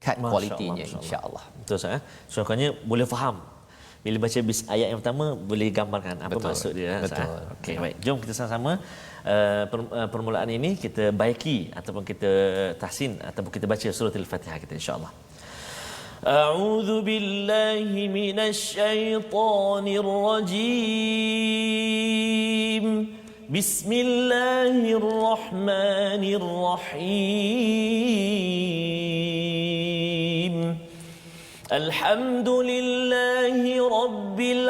tingkat kualitinya insya-Allah. Betul Ustaz. So maknanya boleh faham. Bila baca ayat yang pertama boleh gambarkan apa Betul. maksud dia. Betul. Okey, baik. Jom kita sama-sama permulaan ini kita baiki ataupun kita tahsin ataupun kita baca surah Al-Fatihah kita insya-Allah. A'udzu billahi minasy syaithanir rajim. Bismillahirrahmanirrahim. Alhamdulillahi rabbil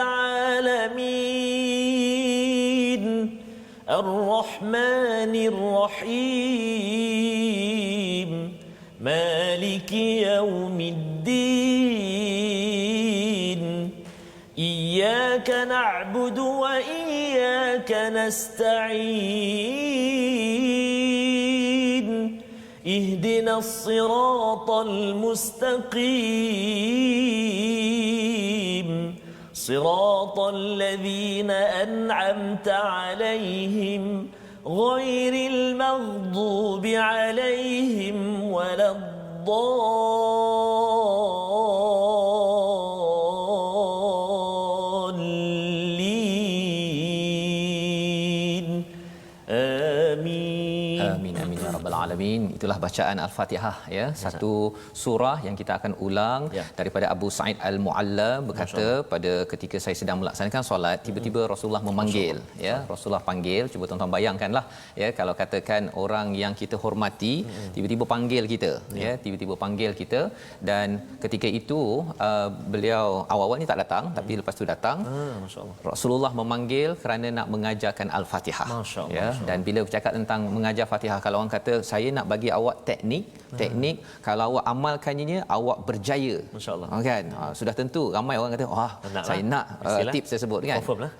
alamin. Ar-Rahmanir Rahim. Maliki yaumiddin. Iyyaka na'budu wa iyyaka nasta'in. Ihdinas siratal mustaqim. Siratal ladzina an'amta 'alaihim ghairil maghdubi 'alaihim waladdallin. Amin. Amin amin ya rabbal alamin. Itulah bacaan Al-Fatihah ya. Satu surah yang kita akan ulang daripada Abu Sa'id Al-Mu'alla berkata pada ketika saya sedang melaksanakan solat tiba-tiba Rasulullah memanggil ya. Rasulullah panggil, cuba tuan-tuan bayangkanlah ya kalau katakan orang yang kita hormati tiba-tiba panggil kita ya, tiba-tiba panggil kita dan ketika itu beliau awal-awal ni tak datang tapi lepas tu datang. Masya-Allah. Rasulullah memanggil kerana nak mengajarkan Al-Fatihah ya. Dan bila bercakap tentang mengajar Fatihah, kalau orang kata saya nak bagi awak teknik kalau awak amalkannya awak berjaya, masya-Allah kan. Sudah tentu ramai orang kata saya nak tips tersebut kan,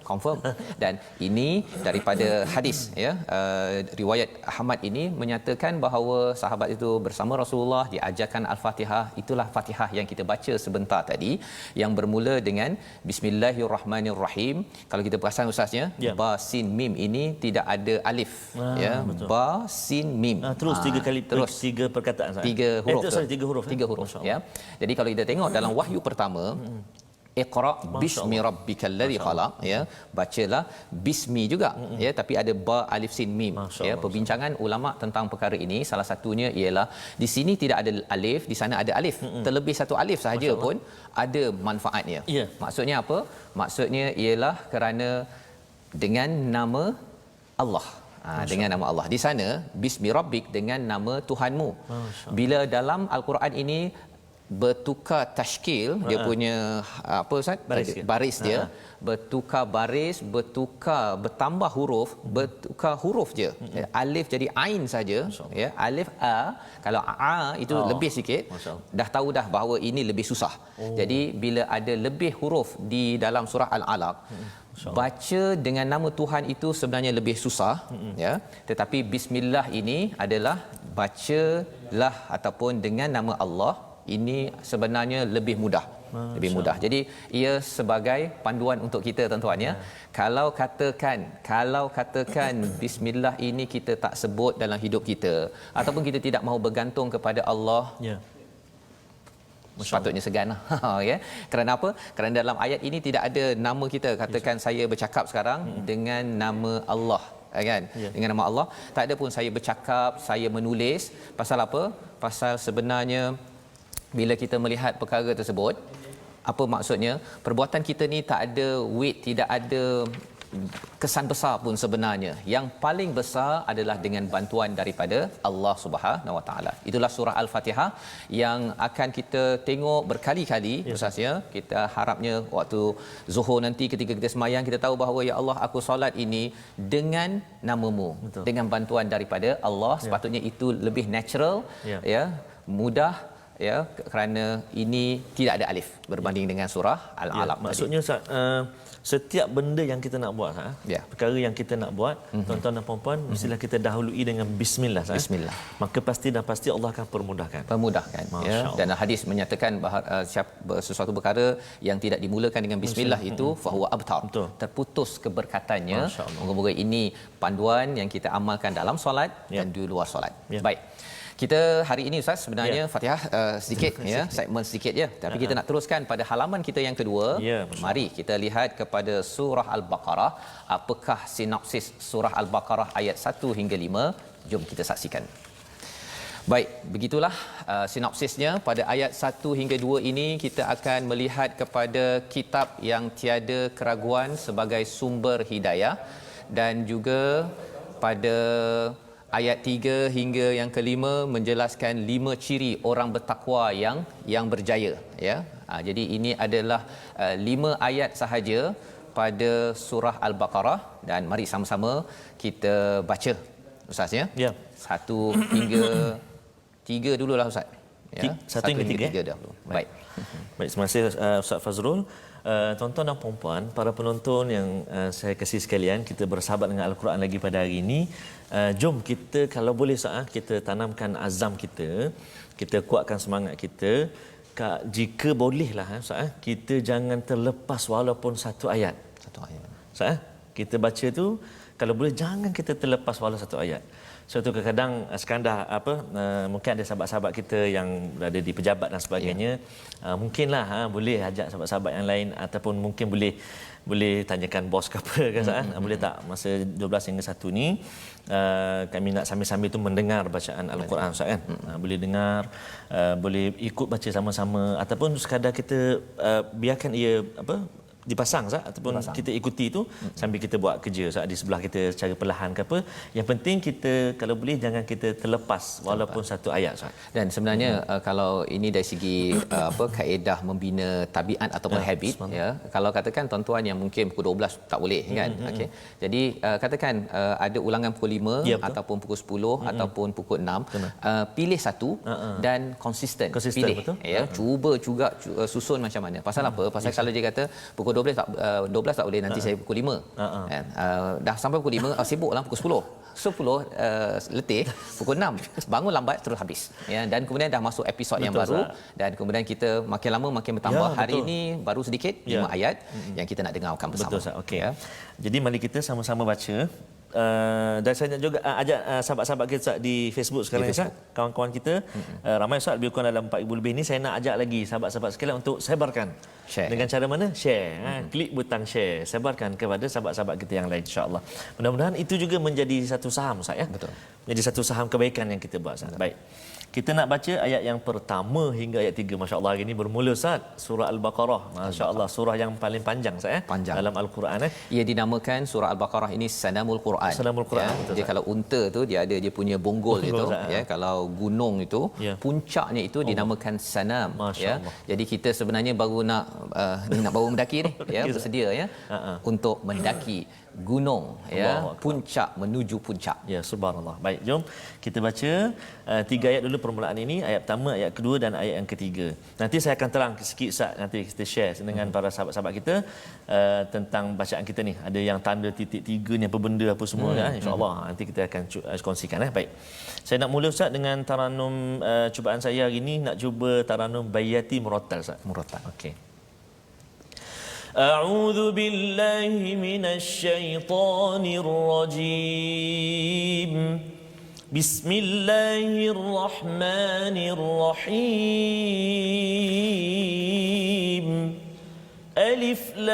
confirm dan ini daripada hadis ya. Riwayat Ahmad ini menyatakan bahawa sahabat itu bersama Rasulullah diajarkan Al-Fatihah. Itulah Fatihah yang kita baca sebentar tadi yang bermula dengan Bismillahirrahmanirrahim. Kalau kita perasan ustaznya ba sin mim ini tidak ada alif ya, betul. Ba sin mim Terus tiga kali, terus tiga perkataan saya. Tiga huruf. Tiga huruf ya. Jadi kalau kita tengok dalam wahyu pertama Iqra bismi rabbikal ladzi khalaq ya, bacalah bismi juga ya, tapi ada ba alif sin mim ya. Perbincangan ulama tentang perkara ini salah satunya ialah di sini tidak ada alif, di sana ada alif. Terlebih satu alif sahaja pun ada manfaatnya. Maksudnya apa? Maksudnya ialah kerana dengan nama Allah. Dengan nama Allah. Di sana bismi rabbik dengan nama Tuhanmu. Bila dalam al-Quran ini bertukar tashkil dia punya apa Ustaz? Baris dia bertukar baris, bertambah huruf, bertukar huruf je. Alif jadi ain saja ya. Alif a, kalau a itu lebih sikit dah tahu dah bahawa ini lebih susah. Jadi bila ada lebih huruf di dalam surah Al-Alaq, baca dengan nama Tuhan itu sebenarnya lebih susah ya, tetapi bismillah ini adalah bacalah ataupun dengan nama Allah ini sebenarnya lebih mudah. Lebih mudah. Jadi ia sebagai panduan untuk kita tuan-tuan ya. Kalau katakan bismillah ini kita tak sebut dalam hidup kita ataupun kita tidak mahu bergantung kepada Allah, sepatutnya segan ya. Kerana apa? Kerana dalam ayat ini tidak ada nama kita. Katakan saya bercakap sekarang dengan nama Allah kan, dengan nama Allah. Tak ada pun saya bercakap, saya menulis. Pasal apa? Pasal sebenarnya bila kita melihat perkara tersebut, apa maksudnya? Perbuatan kita ni tak ada weight, tidak ada kesan besar pun sebenarnya. Yang paling besar adalah dengan bantuan daripada Allah Subhanahu Wa Taala. Itulah surah Al-Fatihah yang akan kita tengok berkali-kali ustaz ya. Kita harapnya waktu Zuhur nanti ketika kita sembahyang kita tahu bahawa ya Allah aku solat ini dengan nama-Mu. Betul. Dengan bantuan daripada Allah. Sepatutnya itu lebih natural ya, mudah ya, kerana ini tidak ada alif berbanding dengan surah Al-Alaq. Maksudnya setiap benda yang kita nak buat perkara yang kita nak buat tuan-tuan dan puan-puan mestilah kita dahului dengan bismillah bismillah. Maka pasti Allah akan permudahkan ya. Dan hadis menyatakan bahawa sesuatu perkara yang tidak dimulakan dengan bismillah itu fahuwa abtar, terputus keberkatannya. Moga-moga ini panduan yang kita amalkan dalam solat dan di luar solat. Baik, Kita hari ini Ustaz sebenarnya Fatihah sedikit ya, segmen sedikit je. Tapi kita nak teruskan pada halaman kita yang kedua. Mari kita lihat kepada surah Al-Baqarah. Apakah sinopsis surah Al-Baqarah ayat 1 hingga 5? Jom kita saksikan. Baik, begitulah sinopsisnya. Pada ayat 1 hingga 2 ini kita akan melihat kepada kitab yang tiada keraguan sebagai sumber hidayah, dan juga pada ayat 3 hingga yang kelima menjelaskan 5 ciri orang bertakwa yang berjaya ya. Jadi ini adalah 5 ayat sahaja pada surah Al-Baqarah, dan mari sama-sama kita baca Ustaz ya. 1 hingga 3 dululah Ustaz. Ya. 1 hingga 3 dahulu. Baik. Baik, terima kasih Ustaz Fazrul. Tuan-tuan dan puan-puan, para penonton yang saya kasih sekalian, kita bersahabat dengan Al-Quran lagi pada hari ini. Jom kita kalau boleh kita tanamkan azam kita kuatkan semangat kita. Jika bolehlah kita jangan terlepas walaupun satu ayat. Kita baca tu kalau boleh jangan kita terlepas walaupun satu ayat. Suatu kadang sekadar mungkin ada sahabat-sahabat kita yang berada di pejabat dan sebagainya, mungkinlah boleh ajak sahabat-sahabat yang lain, ataupun mungkin boleh tanyakan bos ke apa kan, boleh tak masa 12 hingga 1 ni kami nak sambil-sambil tu mendengar bacaan Al-Quran kan. Boleh dengar, boleh ikut baca sama-sama, ataupun sekadar kita biarkan ia dipasang ataupun kita ikuti itu sambil kita buat kerja di sebelah kita secara perlahan ke apa. Yang penting kita kalau boleh jangan kita terlepas walaupun satu ayat. Dan sebenarnya kalau ini dari segi kaedah membina tabiat ataupun habit ya. Kalau katakan tuan-tuan yang mungkin pukul 12 tak boleh kan. Okey. Jadi katakan ada ulangan pukul 5 ataupun pukul 10 ataupun pukul 6, pilih satu dan konsisten pilih betul? Ya. Cuba juga susun macam mana. Pasal apa? Pasal kalau dia kata pukul 12 tak boleh, nanti saya pukul 5. Dah sampai pukul 5 sibuklah pukul 10 letih, pukul 6 bangun lambat terus habis ya. Dan kemudian dah masuk episod yang baru, dan kemudian kita makin lama makin bertambah. Hari ini baru sedikit 5 ayat yang kita nak dengarkan bersama. Betul, okey ya. Jadi mari kita sama-sama baca. Dan saya nak juga ajak sahabat-sahabat kita di Facebook sekarang ni, kawan-kawan kita ramai Ustaz, lebih kurang dalam 4,000 lebih ni. Saya nak ajak lagi sahabat-sahabat sekalian untuk sebarkan. Dengan cara mana? Share. Klik butang share, sebarkan kepada sahabat-sahabat kita yang lain, insya-Allah. Mudah-mudahan itu juga menjadi satu saham Ustaz ya. Betul. Menjadi satu saham kebaikan yang kita buat Ustaz. Baik. Kita nak baca ayat yang pertama hingga ayat 3. Masya-Allah, hari ini bermula Ustaz surah Al-Baqarah. Masya-Allah, surah yang paling panjang Ustaz panjang dalam Al-Quran Ia dinamakan surah Al-Baqarah ini Sanamul Quran. Sanamul Quran. Ya, betul, dia kalau unta tu dia ada dia punya bonggol itu ya. Kalau gunung itu puncaknya itu dinamakan Sanam ya. Jadi kita sebenarnya baru nak baru mendaki ni ya, bersedia ya untuk mendaki gunung ya, puncak menuju puncak. Ya, subhanallah. Baik, jom kita baca 3 ayat dulu permulaan ini, ayat pertama, ayat kedua dan ayat yang ketiga. Nanti saya akan terang sikit Ustaz, nanti kita share dengan para sahabat-sahabat kita tentang bacaan kita ni. Ada yang tanda titik 3 ni apa benda apa semua kan, insya-Allah nanti kita akan kongsikan baik. Saya nak mula Ustaz dengan taranum cubaan saya hari ini, nak cuba taranum Bayati Murattal Ustaz. Murattal. Okey. أعوذ بالله من الشيطان الرجيم بسم الله الرحمن الرحيم ألف لام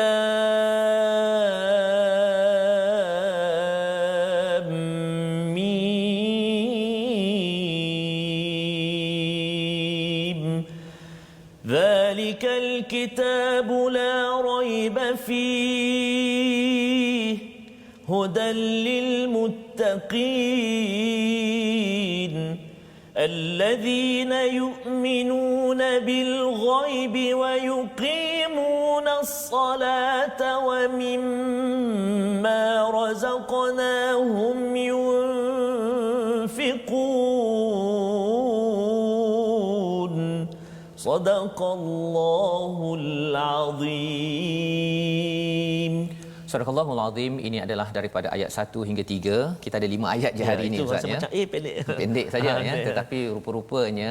ميم ذلك الكتاب لا ريب فيه هدى للمتقين الذين يؤمنون بالغيب ويقيمون الصلاة ومما رزقناهم ينفقون صدق الله العظيم. Surahul Azim ini adalah daripada ayat 1 hingga 3. Kita ada 5 ayat je hari ini Ustaz ya. Macam pendek. Pendek saja ya, tetapi rupa-rupanya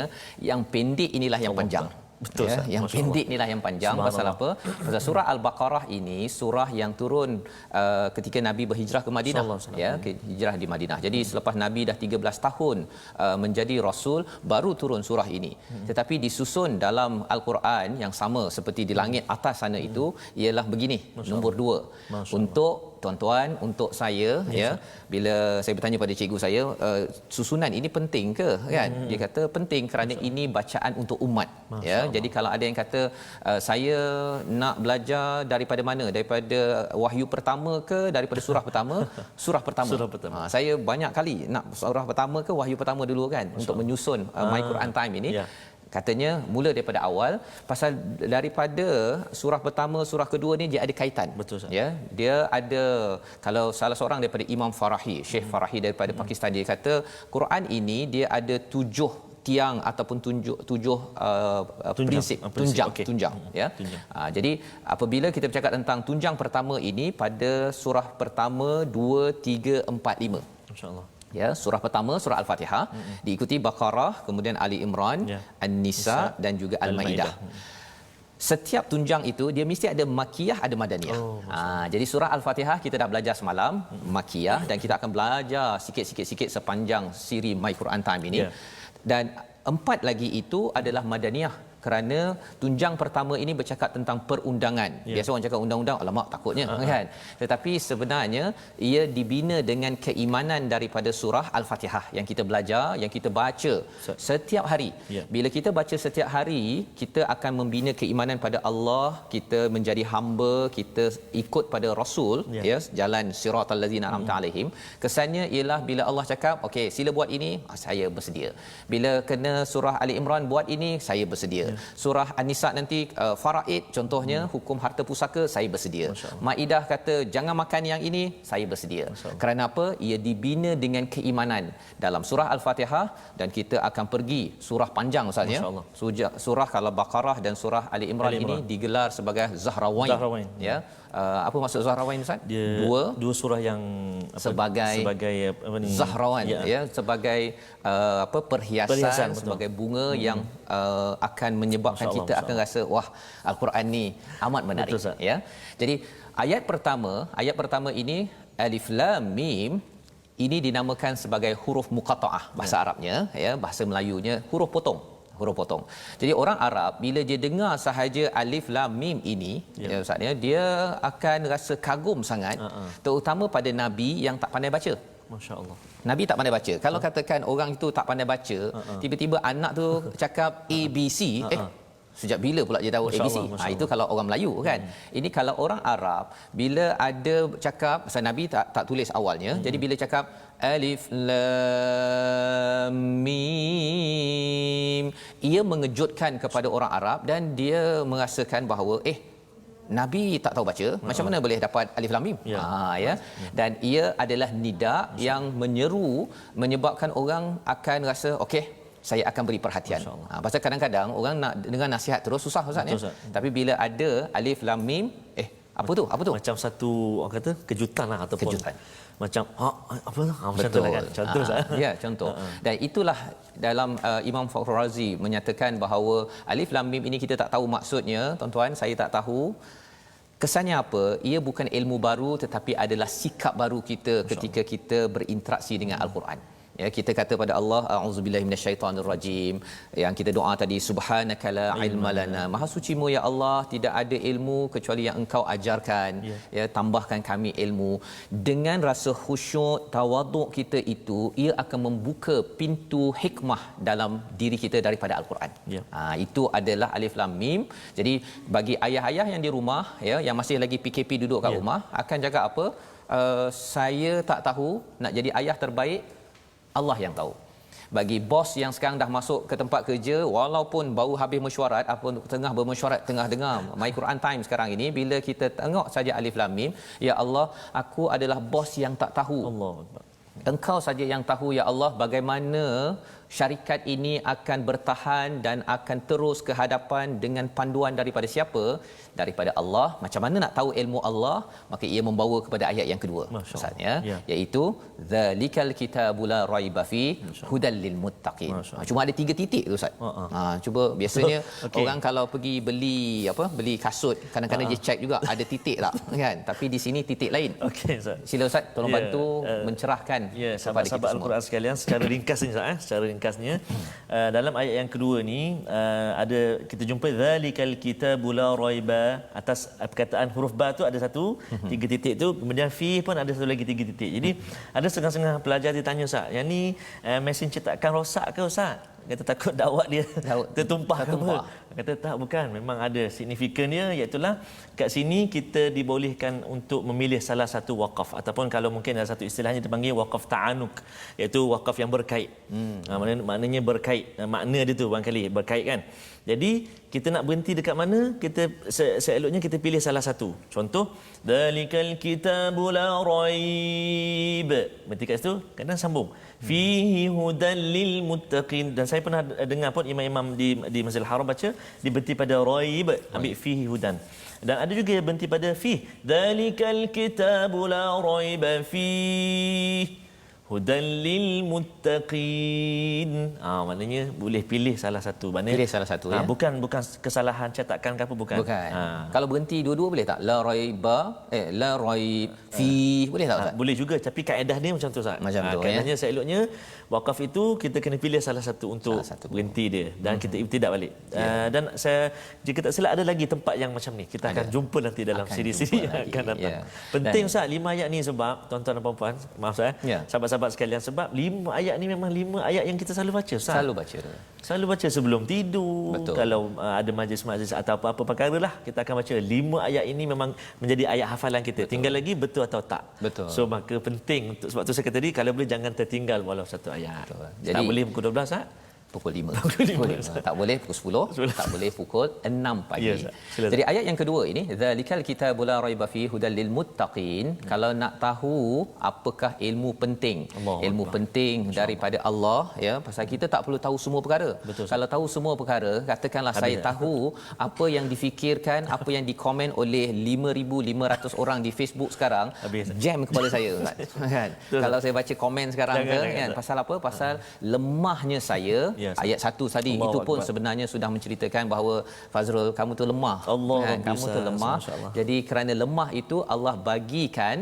yang pendek inilah yang panjang. Betul, Ustaz. yang Masya pendek inilah yang panjang. Pasal apa? Pasal surah Al-Baqarah ini surah yang turun ketika Nabi berhijrah ke Madinah, hijrah di Madinah. Jadi selepas Nabi dah 13 tahun menjadi rasul, baru turun surah ini. Tetapi disusun dalam Al-Quran yang sama seperti di langit atas sana itu ialah begini, nombor 2. Untuk tuan-tuan, untuk saya, bila saya bertanya pada cikgu saya, susunan ini penting ke, kan? Dia kata penting kerana ini bacaan untuk umat. Jadi kalau ada yang kata saya nak belajar daripada mana, daripada wahyu pertama ke daripada surah pertama, surah pertama. Saya banyak kali nak surah pertama ke wahyu pertama dulu, kan, untuk menyusun My Quran Time ini. Katanya mula daripada awal, pasal daripada surah pertama surah kedua ni dia ada kaitan. Betul, dia ada, kalau salah seorang daripada Imam Farahi, Syekh Farahi daripada Pakistan, dia kata Quran ini dia ada 7 tiang ataupun tujuh prinsip tunjang. Jadi apabila kita bercakap tentang tunjang pertama ini pada surah pertama 2, 3, 4, 5, insya-Allah. Surah pertama surah Al-Fatihah, diikuti Baqarah, kemudian Ali Imran, An-Nisa dan juga Al-Maidah. Setiap tunjang itu dia mesti ada makiyah, ada madaniyah. Jadi surah Al-Fatihah kita dah belajar semalam, makiyah, dan kita akan belajar sikit-sikit sepanjang siri My Quran Time ini. Dan 4 lagi itu adalah madaniyah, kerana tunjang pertama ini bercakap tentang perundangan. Biasa orang cakap undang-undang, alamak takutnya, kan? Tetapi sebenarnya ia dibina dengan keimanan daripada surah Al-Fatihah yang kita belajar, yang kita baca setiap hari. Bila kita baca setiap hari, kita akan membina keimanan pada Allah, kita menjadi hamba, kita ikut pada Rasul, jalan siratal ladzina an'amta alaihim. Kesannya ialah bila Allah cakap, okey, sila buat ini, saya bersedia. Bila kena surah Ali Imran, buat ini, saya bersedia. Surah An-Nisa nanti faraid contohnya, hukum harta pusaka, saya bersedia. Maidah kata jangan makan yang ini, saya bersedia. Kerana apa? Ia dibina dengan keimanan dalam surah Al-Fatihah, dan kita akan pergi surah panjang, Ustaz, surah kalau Baqarah dan surah Ali Imran ini digelar sebagai Zahrawain. Apa maksud Zahrawain, Ustaz? Dua surah yang sebagai apa ni, Zahrawan, sebagai perhiasan, sebagai bunga yang akan menyebabkan kita akan rasa wah, Al-Quran ni amat menarik. Betul, jadi ayat pertama ini Alif Lam Mim ini dinamakan sebagai huruf muqatta'ah bahasa Arabnya, bahasa Melayunya huruf potong. Jadi orang Arab bila dia dengar sahaja Alif Lam Mim ini, Ustaz, dia akan rasa kagum sangat, terutama pada Nabi yang tak pandai baca. Masya-Allah. Nabi tak pandai baca. Kalau katakan orang itu tak pandai baca, tiba-tiba anak tu cakap ABC, sejak bila pula dia tahu ABC? Itu kalau orang Melayu, kan. Ini kalau orang Arab, bila ada cakap, pasal Nabi tak tulis awalnya, jadi bila cakap Alif Lam Mim, ia mengejutkan kepada orang Arab dan dia merasakan bahawa Nabi tak tahu baca, macam mana boleh dapat Alif Lam Mim? Dan ia adalah nida yang menyeru, menyebabkan orang akan rasa okey, saya akan beri perhatian. Pasal kadang-kadang orang nak dengar nasihat terus susah, Ustaz, Tapi bila ada Alif Lam Mim, apa tu? Macam satu orang kata kejutan lah, ataupun kejutan. Macam apa lah, macam tu lah, kan. Contoh, contoh. Dan itulah dalam Imam Fakhr Razi menyatakan bahawa Alif Lam Mim ini kita tak tahu maksudnya, tuan-tuan, saya tak tahu. Kesannya apa? Ia bukan ilmu baru, tetapi adalah sikap baru kita ketika kita berinteraksi dengan Al-Quran. Kita kata pada Allah, a'udzubillahi minasyaitonirrajim, yang kita doa tadi, subhanaka la ilma lana, maha sucimu ya Allah, tidak ada ilmu kecuali yang engkau ajarkan. Tambahkan kami ilmu. Dengan rasa khusyuk, tawaduk kita itu, ia akan membuka pintu hikmah dalam diri kita daripada Al-Quran. Itu adalah Alif Lam Mim. Jadi bagi ayah-ayah yang di rumah, yang masih lagi PKP duduk kat rumah, akan jaga apa? Saya tak tahu, nak jadi ayah terbaik, Allah yang tahu. Bagi bos yang sekarang dah masuk ke tempat kerja, walaupun baru habis mesyuarat, apa tengah bermesyuarat, tengah dengar My Quran Time sekarang ini, bila kita tengok saja Alif Lam Mim, ya Allah, aku adalah bos yang tak tahu. Allah, Engkau saja yang tahu ya Allah bagaimana syarikat ini akan bertahan dan akan terus ke hadapan dengan panduan daripada siapa? Daripada Allah. Macam mana nak tahu ilmu Allah? Maka ia membawa kepada ayat yang kedua, Ustaz, ya, iaitu zalikal kitabul la raiba fi hudal lil muttaqin. Cuma ada 3 titik tu, Ustaz. Cuba biasanya orang kalau pergi beli kasut, kadang-kadang dia check juga ada titik tak, kan? Tapi di sini titik lain. Okey, Ustaz. Sila Ustaz tolong bantu mencerahkan kepada sahabat-sahabat kita Al-Quran sekalian, secara ringkas ni Ustaz, secara ringkasnya dalam ayat yang kedua ni ada kita jumpa zalikal kitabul la raiba, atas perkataan huruf ba tu ada satu 3 titik tu, kemudian fi pun ada satu lagi 3 titik. Jadi ada setengah-setengah pelajar dia tanya, Ustaz, yang ni mesin cetakan rosak ke Ustaz? Kata takut dakwah dia tertumpah ke apa? Kata tak, bukan, memang ada signifikannya, iaitu kat sini kita dibolehkan untuk memilih salah satu wakaf, ataupun kalau mungkin ada satu istilahnya dipanggil wakaf ta'anuk, iaitu wakaf yang berkait. Maknanya berkait, makna dia tu barangkali berkait kan. Jadi kita nak berhenti dekat mana, kita seeloknya kita pilih salah satu. Contoh, dalikal kitabul la raib, berhenti kat situ, kadang sambung fihi hudal lil muttaqin. Dan saya pernah dengar pun imam-imam di Masjidil Haram baca dia berhenti pada raib, ambil fihi hudan. Dan ada juga yang berhenti pada fi dalikal kitabul la raiba fihi hudan lil muttaqin. Maknanya boleh pilih salah satu. Maknanya pilih salah satu, ya. Bukan kesalahan cetakan ke apa, bukan. Kalau berhenti dua-dua boleh tak? La raiba la raib fi, boleh tak, Ustaz? Boleh juga, tapi kaedah dia macam tu, Ustaz. Macam tu, kaedahnya seloknya wakaf itu kita kena pilih salah satu untuk berhenti dia dan kita ibtidak balik. Dan saya, jika tak silap, ada lagi tempat yang macam ni. Kita akan jumpa nanti dalam siri-siri yang akan datang. Penting, Ustaz, 5 ayat ni, sebab tuan-tuan dan puan-puan, maaf Ustaz, sahabat-sahabat sekalian, sebab 5 ayat ni memang 5 ayat yang kita selalu baca, Ustaz. Selalu baca sebelum tidur. Betul. Kalau ada majlis-majlis atau apa-apa perkara lah, kita akan baca 5 ayat ini, memang menjadi ayat hafalan kita. Betul. Tinggal lagi betul atau tak. Betul. So maka penting untuk, sebab tu saya kata tadi, kalau boleh jangan tertinggal walau satu ayat. Betul. Jadi, tak boleh pukul 12, Ustaz. Pukul 5. Tak boleh pukul 10, tak boleh pukul 6 pagi. Jadi ayat yang kedua ini, zalikal kitabul la raiba fihi hudal lil muttaqin. Kalau nak tahu apakah ilmu penting, penting daripada Allah, ya, pasal kita tak perlu tahu semua perkara. Betul. Kalau tahu semua perkara, katakanlah saya tahu apa yang difikirkan, apa yang dikomen oleh 5,500 orang di Facebook sekarang, jam kepala saya, kan? Kalau saya baca komen sekarang, kan, pasal apa? Pasal lemahnya saya. Ayat 1 tadi Allah itu pun sebenarnya sudah menceritakan bahawa Fazrul, kamu tu lemah, kan? Kamu tu lemah. Jadi kerana lemah itu Allah bagikan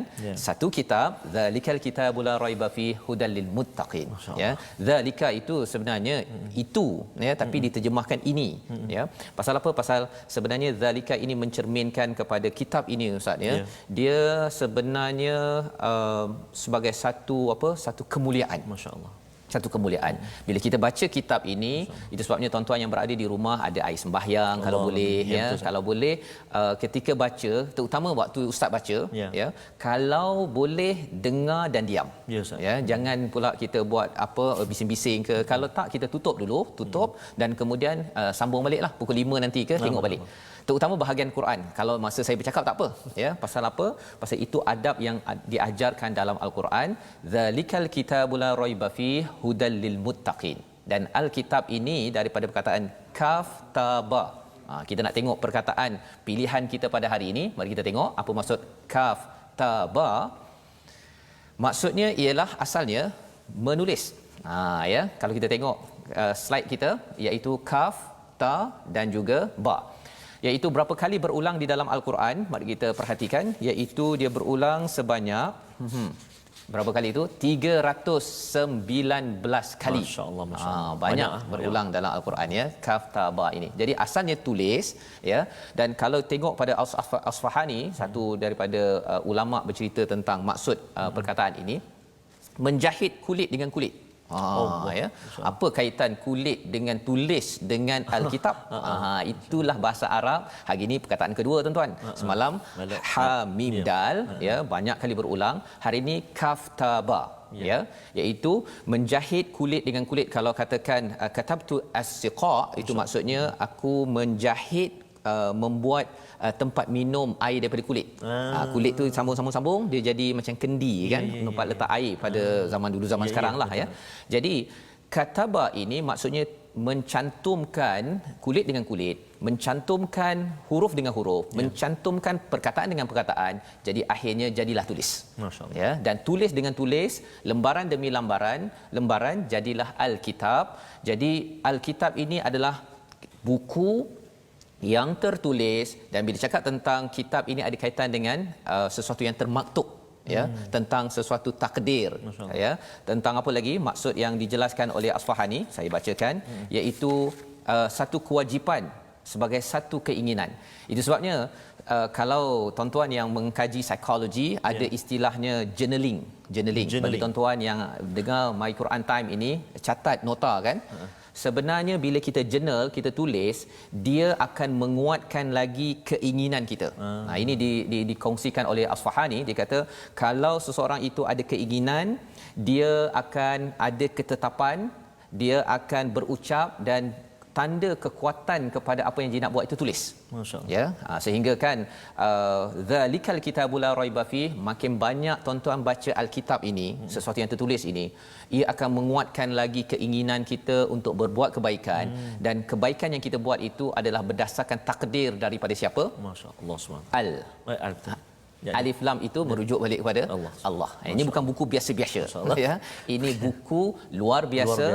satu kitab, zalikal kitabul la raiba fi hudal lil muttaqin, ya. Zalika itu sebenarnya itu, ya, tapi diterjemahkan ini, ya. Pasal apa? Pasal sebenarnya zalika ini mencerminkan kepada kitab ini, Ustaz, ya. Dia sebenarnya sebagai satu kemuliaan, masya-Allah. Satu kemuliaan. Bila kita baca kitab ini, itu sebabnya tuan-tuan yang berada di rumah ada air sembahyang kalau boleh, ya. Kalau boleh ketika baca, terutama waktu ustaz baca, ya, kalau boleh dengar dan diam. Ya, jangan pula kita buat apa bising-bising ke. Kalau tak, kita tutup dulu, dan kemudian sambung baliklah pukul 5 nanti ke, tengok balik. Terutama bahagian Quran. Kalau masa saya bercakap tak apa, ya. Pasal apa? Pasal itu adab yang diajarkan dalam Al-Quran. Zalikal kitabul la raiba fihi hudal lil muttaqin. Dan Alkitab ini daripada perkataan kaf ta ba. Kita nak tengok perkataan pilihan kita pada hari ini. Mari kita tengok apa maksud kaf ta ba. Maksudnya ialah asalnya menulis. Ya, kalau kita tengok slide kita, iaitu kaf, ta dan juga ba. Iaitu berapa kali berulang di dalam Al-Quran, mari kita perhatikan, iaitu dia berulang sebanyak berapa kali itu? 319 kali. Masya-Allah, masya-Allah. Banyak berulang dalam Al-Quran, ya, kaf ta ba ini. Jadi asalnya tulis, ya. Dan kalau tengok pada Asfahani, satu daripada ulama bercerita tentang maksud perkataan ini, menjahit kulit dengan kulit. Ya. Apa kaitan kulit dengan tulis dengan Alkitab? Itulah bahasa Arab. Hari ini perkataan kedua, tuan-tuan. Semalam ha mim dal, ya, banyak kali berulang. Hari ini kaf ta ba, ya, iaitu menjahit kulit dengan kulit. Kalau katakan katabtu as-siqa, itu maksudnya aku menjahit, membuat tempat minum air daripada kulit. Kulit tu sambung-sambung dia jadi macam kendi, kan, tempat letak air pada zaman dulu, zaman sekarang lah, ya. Jadi kataba ini maksudnya mencantumkan kulit dengan kulit, mencantumkan huruf dengan huruf, mencantumkan perkataan dengan perkataan, jadi akhirnya jadilah tulis. Masya-Allah. Ya, dan tulis dengan tulis, lembaran demi lembaran jadilah Alkitab. Jadi Alkitab ini adalah buku yang tertulis, dan bila cakap tentang kitab ini ada kaitan dengan sesuatu yang termaktub, ya, tentang sesuatu takdir, ya, tentang apa lagi maksud yang dijelaskan oleh Asfahani, saya bacakan, iaitu satu kewajipan sebagai satu keinginan. Itu sebabnya kalau tuan-tuan yang mengkaji psikologi ada istilahnya journaling. Bagi tuan-tuan yang dengar My Quran Time ini, catat nota kan. Sebenarnya bila kita journal, kita tulis, dia akan menguatkan lagi keinginan kita. Ini dikongsikan oleh Asfahani. Dia kata kalau seseorang itu ada keinginan, dia akan ada ketetapan, dia akan berucap, dan tanda kekuatan kepada apa yang dia nak buat itu tulis. Masya-Allah. Ya, sehingga kan zalikal kitabul la raiba fi, makin banyak tuan-tuan baca Alkitab ini, sesuatu yang tertulis ini, ia akan menguatkan lagi keinginan kita untuk berbuat kebaikan, dan kebaikan yang kita buat itu adalah berdasarkan takdir daripada siapa? Masya-Allah Subhanahu. Alif Lam itu merujuk balik kepada Allah. Ini bukan buku biasa-biasa, ya. Ini buku luar biasa,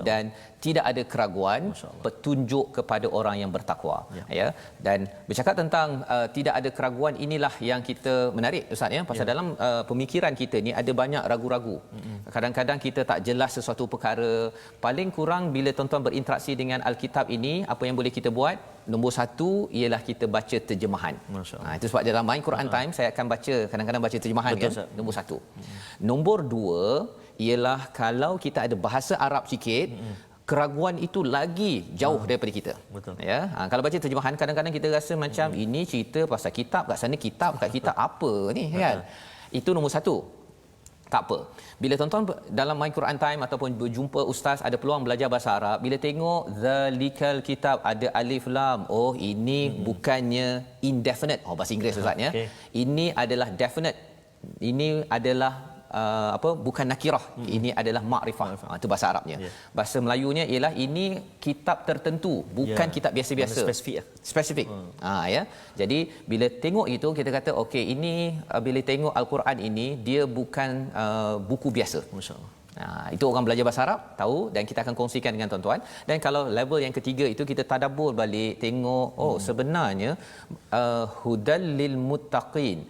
dan tidak ada keraguan, petunjuk kepada orang yang bertakwa, ya. Dan bercakap tentang tidak ada keraguan, inilah yang kita menarik Ustaz, ya, pasal dalam pemikiran kita ni ada banyak ragu-ragu. Kadang-kadang kita tak jelas sesuatu perkara. Paling kurang bila tuan-tuan berinteraksi dengan Alkitab ini, apa yang boleh kita buat? Nombor satu ialah kita baca terjemahan. Itu sebab dalam My Quran Time saya akan baca, kadang-kadang baca terjemahan. Betul, kan? Nombor satu. Nombor dua ialah kalau kita ada bahasa Arab sikit, keraguan itu lagi jauh daripada kita. Betul. Ya, kalau baca terjemahan kadang-kadang kita rasa macam ini cerita pasal kitab, kat sana kitab, kat kita apa ni, kan? Itu nombor satu. Tak apa. Bila tuan-tuan dalam My Quran Time ataupun berjumpa ustaz, ada peluang belajar bahasa Arab, bila tengok zalikal kitab ada alif lam, oh ini bukannya indefinite. Oh, bahasa Inggeris ustaz, ya. Ini adalah definite. Ini adalah bukan nakirah, ini adalah makrifah. Itu bahasa Arabnya. Bahasa Melayunya ialah ini kitab tertentu, bukan kitab biasa-biasa. Spesifik. Ya. Jadi bila tengok itu kita kata okey, ini bila tengok Al-Quran ini dia bukan buku biasa. Masya-Allah. Itu orang belajar bahasa Arab tahu, dan kita akan kongsikan dengan tuan-tuan. Dan kalau level yang ketiga itu kita tadabbur balik, tengok sebenarnya hudal lil muttaqin.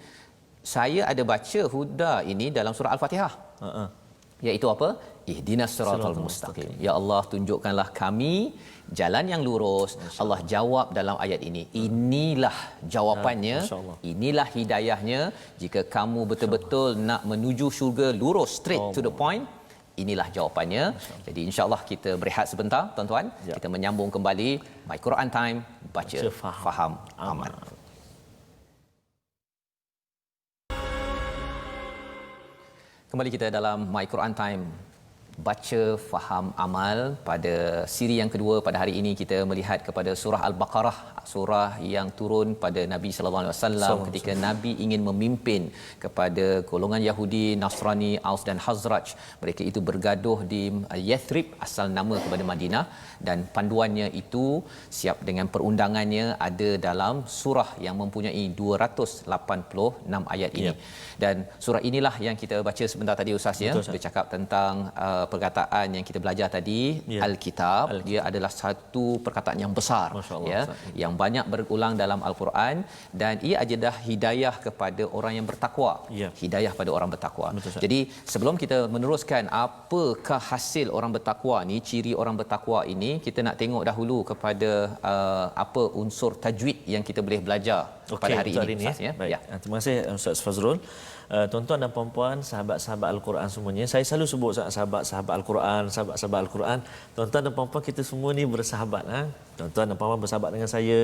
Saya ada baca huda ini dalam surah Al-Fatihah. Iaitu apa? Ihdinas siratal mustaqim. Ya Allah, tunjukkanlah kami jalan yang lurus. Allah jawab dalam ayat ini. Inilah jawapannya. Inilah hidayahnya. Jika kamu betul-betul nak menuju syurga, lurus, straight to the point, inilah jawapannya. Jadi insya-Allah kita berehat sebentar tuan-tuan. Kita menyambung kembali My Quran Time, baca, faham, amal. Kembali kita dalam My Quran Time, baca, faham, amal. Pada siri yang kedua pada hari ini kita melihat kepada surah Al-Baqarah, surah yang turun pada Nabi sallallahu alaihi wasallam ketika Nabi ingin memimpin kepada golongan Yahudi, Nasrani, Aus dan Khazraj. Mereka itu bergaduh di Yathrib, asal nama kepada Madinah, dan panduannya itu siap dengan perundangannya ada dalam surah yang mempunyai 286 ayat ini. Dan surah inilah yang kita baca sebentar tadi Ustaz, ya. Bercakap tentang perkataan yang kita belajar tadi, Alkitab. Dia adalah satu perkataan yang besar, ya, yang banyak berulang dalam Al-Quran, dan ia adalah hidayah kepada orang yang bertakwa. Hidayah pada orang bertakwa. Jadi sebelum kita meneruskan apakah hasil orang bertakwa ni, ciri orang bertakwa ini, kita nak tengok dahulu kepada apa unsur tajwid yang kita boleh belajar pada hari ini, Ustaz, ya. Baik. Terima kasih Ustaz Fazrul. Tuan-tuan dan puan-puan, sahabat-sahabat Al-Quran semuanya. Saya selalu sebut sahabat-sahabat Al-Quran, sahabat-sahabat Al-Quran. Tuan-tuan dan puan-puan, kita semua ni bersahabat. Tuan-tuan dan puan-puan bersahabat dengan saya.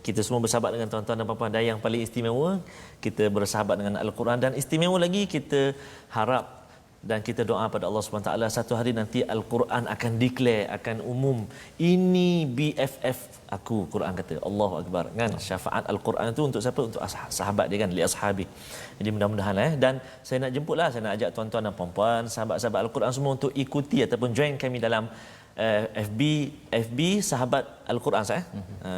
Kita semua bersahabat dengan tuan-tuan dan puan-puan. Dan yang paling istimewa, kita bersahabat dengan Al-Quran. Dan istimewa lagi, kita harap dan kita doa pada Allah Subhanahu taala satu hari nanti Al-Quran akan declare, akan umum, ini BFF aku, Quran kata. Allahu akbar kan. Syafaat Al-Quran itu untuk siapa? Untuk sahabat dia kan, li ashabi. Jadi mudah-mudahan dan saya nak jemputlah, saya nak ajak tuan-tuan dan puan-puan, sahabat-sahabat Al-Quran semua untuk ikuti ataupun join kami dalam FB Sahabat Al-Quran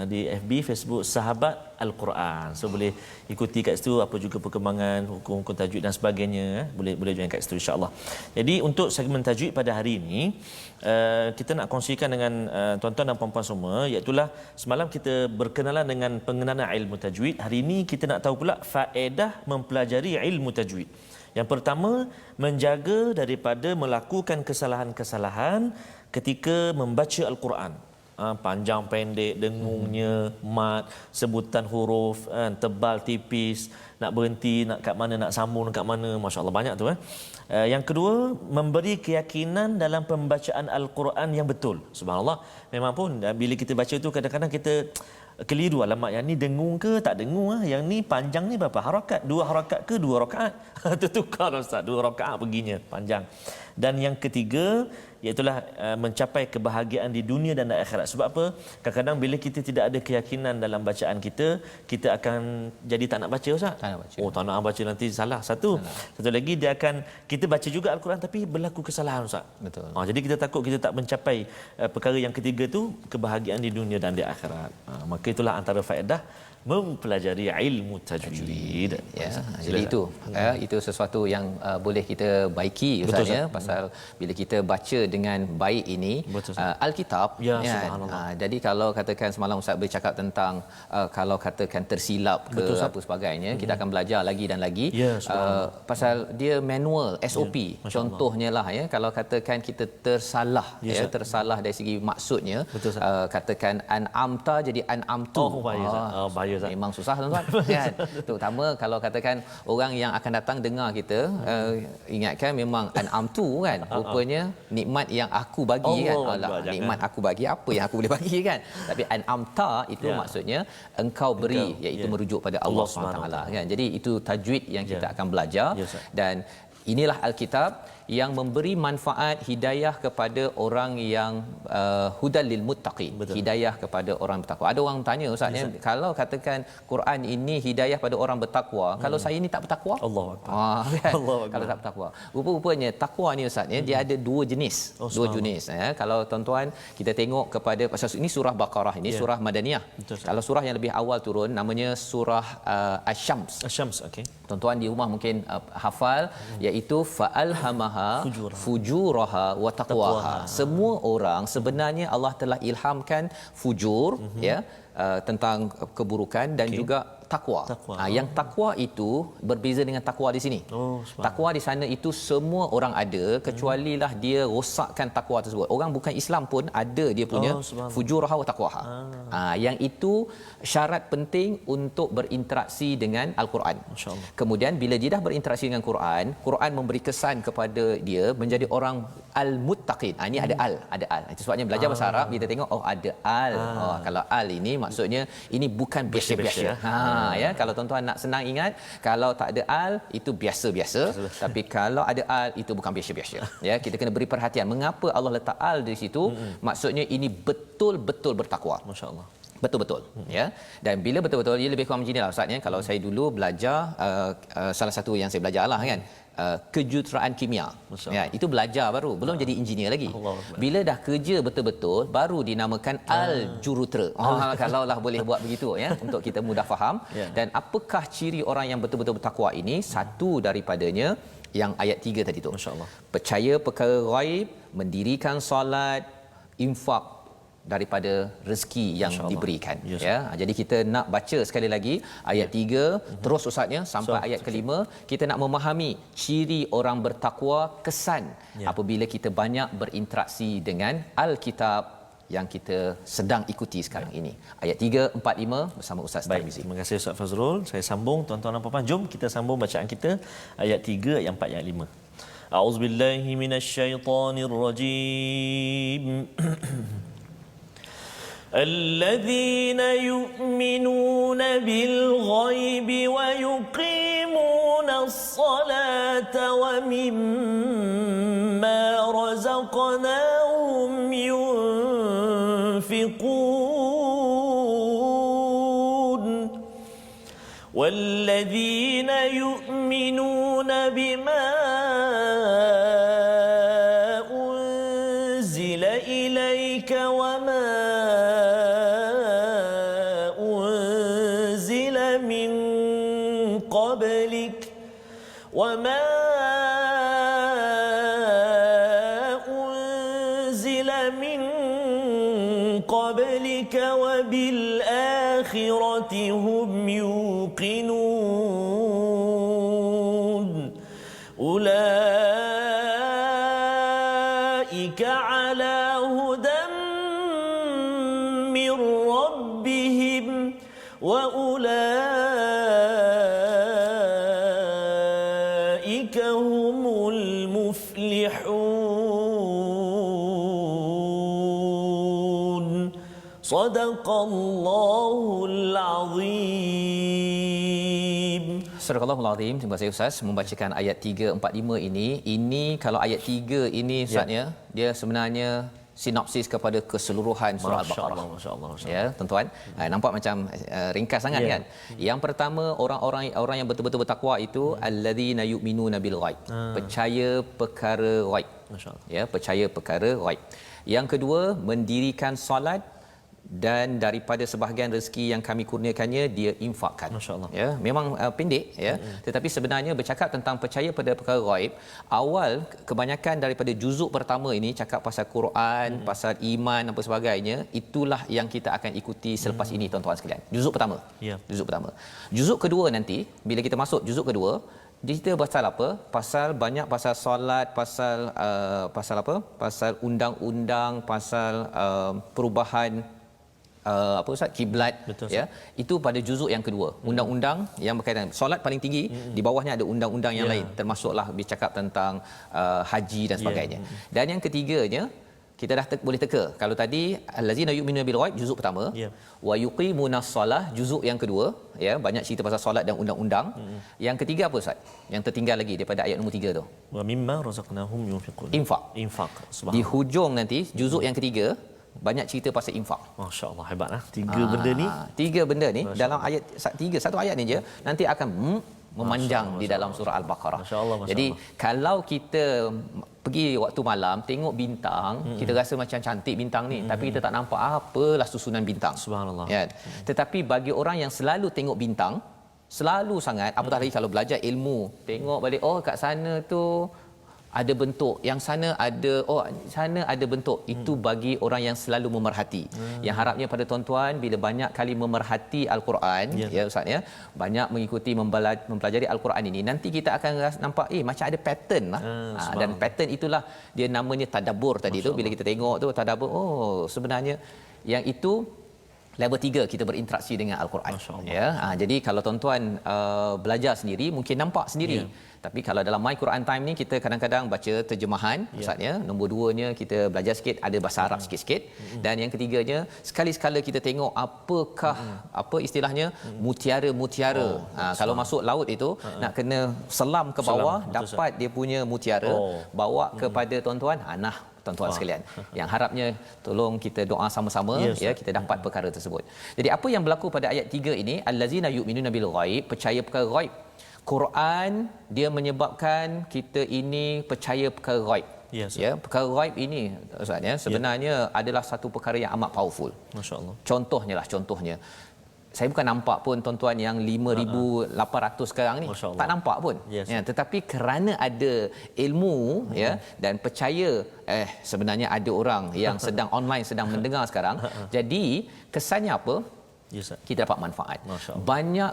di FB Facebook Sahabat Al-Quran. So boleh ikuti kat situ apa juga perkembangan hukum-hukum tajwid dan sebagainya. Boleh join kat situ insya-Allah. Jadi untuk segmen tajwid pada hari ini kita nak kongsikan dengan tuan-tuan dan puan-puan semua, iaitu semalam kita berkenalan dengan pengenalan ilmu tajwid. Hari ini kita nak tahu pula faedah mempelajari ilmu tajwid. Yang pertama, menjaga daripada melakukan kesalahan-kesalahan ketika membaca Al-Quran. Panjang pendek, dengungnya, mat, sebutan huruf, tebal tipis, nak berhenti, nak kat mana, nak sambung kat mana, masya-Allah banyak tu. Yang kedua, memberi keyakinan dalam pembacaan Al-Quran yang betul. Subhanallah, memang pun bila kita baca tu kadang-kadang kita keliru, alamak yang ni dengung ke tak dengung, yang ni panjang ni berapa harakat, 2 harakat ke 2 rakaat. Tertukar Ustaz, 2 rakaat perginya panjang. Dan yang ketiga, iaitulah mencapai kebahagiaan di dunia dan di akhirat. Sebab apa? Kadang-kadang bila kita tidak ada keyakinan dalam bacaan kita, kita akan jadi tak nak baca Ustaz. Tak nak baca. Oh, tak nak baca nanti salah. Satu lagi dia akan, kita baca juga Al-Quran tapi berlaku kesalahan Ustaz. Betul. Jadi kita takut kita tak mencapai perkara yang ketiga tu, kebahagiaan di dunia dan di akhirat. Maka itulah antara faedah mempelajari ilmu tajwid. Ya, jadi itu sesuatu yang boleh kita baiki Ustaz ya, pasal bila kita baca dengan baik ini Alkitab ya, kan. Jadi kalau katakan semalam Ustaz bercakap tentang kalau katakan tersilap ke apa sebagainya, kita akan belajar lagi dan lagi pasal dia manual SOP. Contohnya ya, kalau katakan kita tersalah tersalah dari segi maksudnya, katakan an'amta jadi an'amtu. Bahaya memang susah tuan-tuan kan, terutama kalau katakan orang yang akan datang dengar kita ingatkan memang an'amtu kan, rupanya nikmat yang aku bagi kan. Nikmat aku bagi, apa yang aku boleh bagi kan, tapi an'amta itu maksudnya engkau beri, iaitu merujuk pada Allah SWT kan. Jadi itu tajwid yang kita akan belajar dan inilah Alkitab yang memberi manfaat hidayah kepada orang yang hudal lil muttaqin, hidayah kepada orang bertakwa. Ada orang tanya Ustaz, kalau katakan Quran ini hidayah pada orang bertakwa, kalau saya ni tak bertakwa? Allah kan? Kalau tak bertakwa. Rupa-rupanya takwa ni Ustaz dia ada 2 jenis. Dua jenis kalau tuan-tuan kita tengok kepada pasal ini surah Baqarah, ini surah Madaniyah. Kalau surah yang lebih awal turun namanya surah Asy-Syams. Okey. Tuan-tuan di rumah mungkin hafal, iaitu fa'alhamaha fujuraha wa taqwaha. Semua orang sebenarnya Allah telah ilhamkan fujur tentang keburukan dan juga takwa. Yang takwa itu berbeza dengan takwa di sini. Takwa di sana itu semua orang ada, kecualilah dia rosakkan takwa tersebut. Orang bukan Islam pun ada dia punya fujuraha wa taqwaha. Yang itu syarat penting untuk berinteraksi dengan Al-Quran. Kemudian bila dia dah berinteraksi dengan Quran, Quran memberi kesan kepada dia menjadi orang al-muttaqin. Ini ada al. Itu sebabnya belajar bahasa Arab kita tengok ada al. Kalau al ini maksudnya ini bukan biasa-biasa. Kalau tuan-tuan nak senang ingat, kalau tak ada al itu biasa-biasa, tapi kalau ada al itu bukan biasa-biasa. Kita kena beri perhatian mengapa Allah letak al di situ. Maksudnya ini betul-betul bertakwa. Masya-Allah. Betul-betul dan bila betul-betul dia lebih kurang macam inilah Ustaz kalau saya dulu belajar salah satu yang saya belajarlah kan kejuruteraan kimia. Itu belajar baru, belum jadi engineer lagi. Bila dah kerja betul-betul baru dinamakan al-jurutera. Kalaulah boleh buat begitu untuk kita mudah faham. Dan apakah ciri orang yang betul-betul bertakwa ini? Satu daripadanya yang ayat 3 tadi tu. Masya-Allah. Percaya perkara ghaib, mendirikan solat, infak daripada rezeki yang diberikan. Jadi kita nak baca sekali lagi ayat 3 terus Ustaznya sampai ayat ke-5. Kita nak memahami ciri orang bertakwa, kesan apabila kita banyak berinteraksi dengan Alkitab yang kita sedang ikuti sekarang ini. Ayat 3, 4, 5 bersama Ustaz Tarmizi. Terima kasih Ustaz Fazrul. Saya sambung tuan-tuan dan puan-puan. Jom kita sambung bacaan kita ayat 3, ayat 4, ayat 5. A'udzubillahi minasyaitonirrajim. الذين يؤمنون بالغيب ويقيمون الصلاة ومما والذين يؤمنون بما أنزل إليك وما أنزل من قبلك وبالآخرة هم يوقنون أولئك على هدى من ربهم وأولئك هم المفلحون صدق الله العظيم. Surah Al-Azim. Terima kasih Ustaz membacakan ayat 3, 4, 5 ini. Ini kalau ayat 3 ini Ustaznya, dia sebenarnya sinopsis kepada keseluruhan surah Al-Baqarah. Masya-Allah. Ya, tuan-tuan. Nampak macam ringkas sangat kan? Yang pertama, orang yang betul-betul bertakwa itu alladzina yu'minuna bil ghaib. Percaya perkara ghaib. Masya-Allah. Ya, percaya perkara ghaib. Yang kedua, mendirikan solat dan daripada sebahagian rezeki yang kami kurniakannya dia infakkan. Masya-Allah. Ya, memang pendek ya, tetapi sebenarnya bercakap tentang percaya pada perkara ghaib, awal kebanyakan daripada juzuk pertama ini cakap pasal Quran, pasal iman apa sebagainya, itulah yang kita akan ikuti selepas ini tuan-tuan sekalian. Juzuk pertama. Ya. Juzuk pertama. Juzuk kedua nanti bila kita masuk juzuk kedua, kita pasal apa? Pasal banyak pasal solat, pasal apa? Pasal undang-undang, pasal perubahan apa Ustaz, kiblat. Betul, ya. Itu pada juzuk yang kedua. Undang-undang yang berkaitan solat paling tinggi, di bawahnya ada undang-undang yang lain, termasuklah bercakap tentang haji dan sebagainya. Dan yang ketiganya kita dah boleh teka. Kalau tadi allazina yu'minuna bil ghaib juzuk pertama, wa yuqimunas solah juzuk yang kedua, ya, banyak cerita pasal solat dan undang-undang. Yang ketiga apa Ustaz? Yang tertinggal lagi daripada ayat nombor 3 tu. Wa mimma razaqnahum yunfiqun. Infak. Subhanallah. Di hujung nanti juzuk yang ketiga banyak cerita pasal infak. Masya-Allah, hebatlah. Tiga benda ni dalam ayat satu ayat ni je nanti akan memanjang di dalam surah Al-Baqarah. Masya-Allah. Jadi kalau kita pergi waktu malam tengok bintang, kita rasa macam cantik bintang ni, tapi kita tak nampak apalah susunan bintang. Subhanallah. Ya. Tetapi bagi orang yang selalu tengok bintang, selalu sangat, apatah lagi kalau belajar ilmu, tengok balik, oh kat sana tu ada bentuk, yang sana ada bentuk. Itu bagi orang yang selalu memerhati. Yang harapnya pada tuan-tuan bila banyak kali memerhati Al-Quran, ya Ustaz ya, banyak mengikuti mempelajari Al-Quran ini, nanti kita akan nampak macam ada pattern lah. Dan pattern itulah dia namanya tadabbur tadi tu. Bila kita tengok tu tadabbur, oh sebenarnya yang itu level 3 kita berinteraksi dengan Al-Quran. Ya. Jadi kalau tuan-tuan belajar sendiri mungkin nampak sendiri. Tapi kalau dalam My Quran Time ni kita kadang-kadang baca terjemahan, maksudnya nombor 2-nya kita belajar sikit, ada bahasa Arab sikit-sikit, dan yang ketiganya sekali-sekala kita tengok apakah apa istilahnya mutiara-mutiara. Kalau masuk laut itu nak kena selam ke bawah, dapat dia punya mutiara, bawa kepada tuan-tuan, nah tuan-tuan sekalian, yang harapnya tolong kita doa sama-sama ya kita dapat perkara tersebut. Jadi apa yang berlaku pada ayat 3 ini, allazina yu'minuna bil ghaib, percaya perkara ghaib. Quran dia menyebabkan kita ini percaya perkara ghaib. Ya, perkara ghaib ini Ustaz ya, sebenarnya adalah satu perkara yang amat powerful. Masya-Allah. Contohnya saya bukan nampak pun tuan-tuan yang 5,800 sekarang ni, tak nampak pun. Ya, tetapi kerana ada ilmu ya dan percaya sebenarnya ada orang yang sedang online sedang mendengar sekarang. Jadi kesannya apa? Kita dapat manfaat. Banyak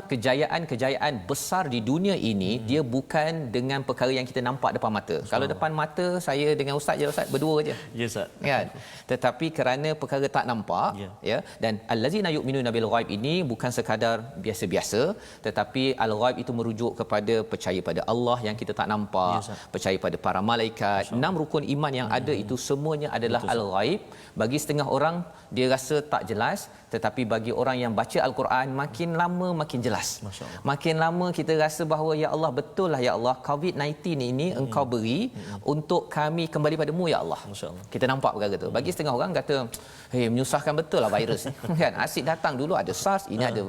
kejayaan besar di dunia ini dia bukan dengan perkara yang kita nampak depan mata. Kalau depan mata saya dengan ustaz je, ustaz berdua je. Ya ustaz. Kan? Tetapi kerana perkara tak nampak ya, dan allazina yu'minuna bil ghaib ini bukan sekadar biasa-biasa, tetapi al-ghaib itu merujuk kepada percaya pada Allah yang kita tak nampak, percaya pada para malaikat. 6 rukun iman yang ada itu semuanya adalah al-ghaib. Bagi setengah orang dia rasa tak jelas, tetapi bagi orang yang baca Al-Quran makin lama makin jelas. Masya-Allah. Makin lama kita rasa bahawa ya Allah, betul lah ya Allah, COVID-19 ini engkau beri untuk kami kembali padamu ya Allah. Masya-Allah. Kita nampak perkara tu. Bagi setengah orang kata, "Hei, menyusahkan betul lah virus ni." Kan asyik datang dulu ada SARS, ini ada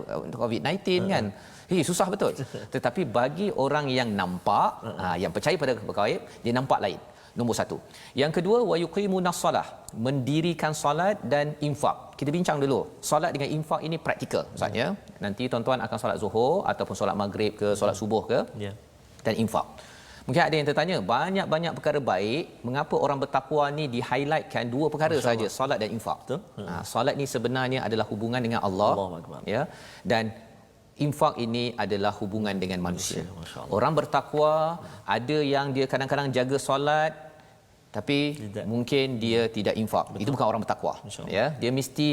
COVID-19 kan. Hei, susah betul. Tetapi bagi orang yang nampak, yang percaya pada gaib, dia nampak lain. Nombor satu. Yang kedua, wa yuqimunas solah, mendirikan solat dan infak. Kita bincang dulu. Solat dengan infak ini praktikal. Maksudnya, nanti tuan-tuan akan solat Zuhur ataupun solat Maghrib ke, solat Subuh ke, dan infak. Mungkin ada yang tertanya, banyak-banyak perkara baik, mengapa orang bertakwa ni di-highlightkan dua perkara saja, solat dan infak? Solat ni sebenarnya adalah hubungan dengan Allah, ya. Dan infak ini adalah hubungan dengan manusia. Orang bertakwa, ada yang dia kadang-kadang jaga solat tapi mungkin dia tidak infak. Itu bukan orang bertakwa. Ya, dia mesti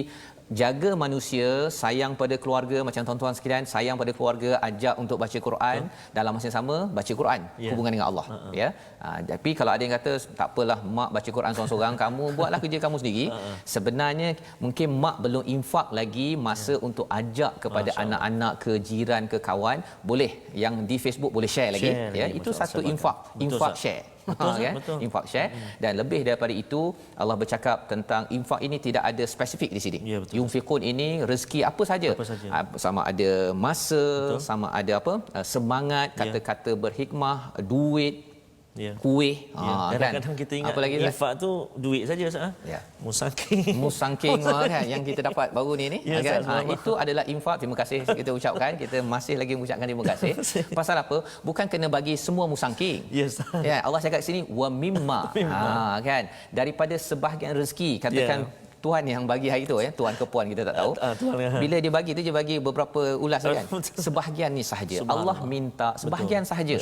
jaga manusia, sayang pada keluarga, macam tuan-tuan sekalian, sayang pada keluarga, ajak untuk baca Quran, dalam masa yang sama baca Quran, hubungan dengan Allah. Ya. Tapi kalau ada yang kata tak apalah mak baca Quran seorang-seorang, kamu buatlah kerja kamu sendiri. Sebenarnya mungkin mak belum infak lagi masa untuk ajak kepada anak-anak, ke jiran, ke kawan, boleh yang di Facebook boleh share lagi, ya. Itu satu infak, infak share. Kan? Infak share. Dan lebih daripada itu, Allah bercakap tentang infak ini tidak ada spesifik di sini. Yunfiqun ini rezeki apa saja. Sama ada masa, sama ada apa? Semangat, kata-kata berhikmah, duit, kuih. Kadang-kadang kita ingat apa lagi, infak tu duit saja Ustaz. Musangking kan yang kita dapat baru ni kan. Itu adalah infak. Terima kasih kita ucapkan, kita masih lagi mengucapkan terima kasih. Pasal apa? Bukan kena bagi semua musangking. Ya, Allah cakap sini wa mimma. Kan, daripada sebahagian rezeki, katakan Tuhan yang bagi hari tu, ya, Tuhan ke puan kita tak tahu. Bila dia bagi tu, dia bagi beberapa ulas kan. Sebahagian ni sahaja. Allah minta sebahagian sahaja.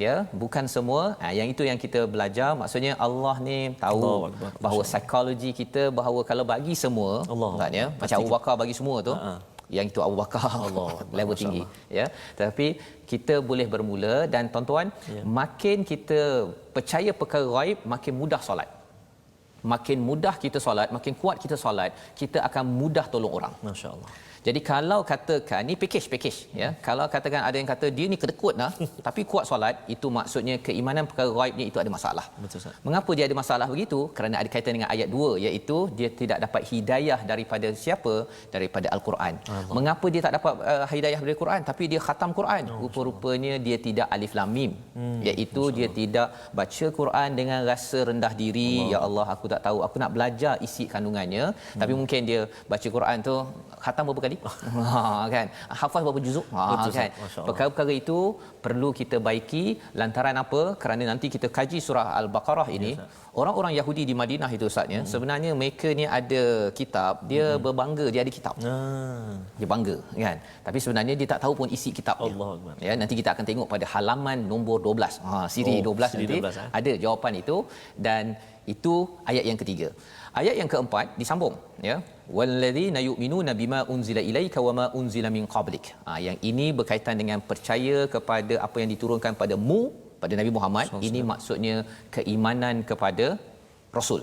Ya, bukan semua. Yang itu yang kita belajar. Maksudnya Allah ni tahu bahawa psikologi kita, bahawa kalau bagi semua, maksudnya macam Abu Bakar bagi semua tu, yang itu Abu Bakar level tinggi, ya. Tapi kita boleh bermula, dan tuan-tuan, makin kita percaya perkara ghaib, makin mudah solat. Makin mudah kita solat, makin kuat kita solat, kita akan mudah tolong orang. Masya-Allah. Jadi kalau katakan ni package ya, kalau katakan ada yang kata dia ni kedekut lah tapi kuat solat, itu maksudnya keimanan perkara ghaib ni itu ada masalah. Betul, Ustaz. Mengapa dia ada masalah begitu? Kerana ada kaitan dengan ayat 2, iaitu dia tidak dapat hidayah daripada siapa? Daripada Al-Quran. Mengapa dia tak dapat hidayah dari Quran tapi dia khatam Quran? Rupa-rupanya dia tidak alif lam mim, iaitu dia tidak baca Quran dengan rasa rendah diri. Ya Allah, aku tak tahu, aku nak belajar isi kandungannya, tapi mungkin dia baca Quran tu khatam berapa kali? Kan, hafaz berapa juzuk, kan. Perkara-perkara itu perlu kita baiki. Lantaran apa? Kerana nanti kita kaji surah Al-Baqarah ini, orang-orang Yahudi di Madinah itu Ustaznya, sebenarnya mereka ni ada kitab, dia berbangga dia ada kitab. Dia bangga, kan. Tapi sebenarnya dia tak tahu pun isi kitabnya. Ya, nanti kita akan tengok pada halaman nombor 12. Siri 12 nanti 12, ada jawapan itu, dan itu ayat yang ketiga. Ayat yang keempat disambung, ya, walladzina yu'minuna bima unzila ilaika wama unzila min qablik. Yang ini berkaitan dengan percaya kepada apa yang diturunkan padamu, pada Nabi Muhammad. Ini maksudnya keimanan kepada Rasul.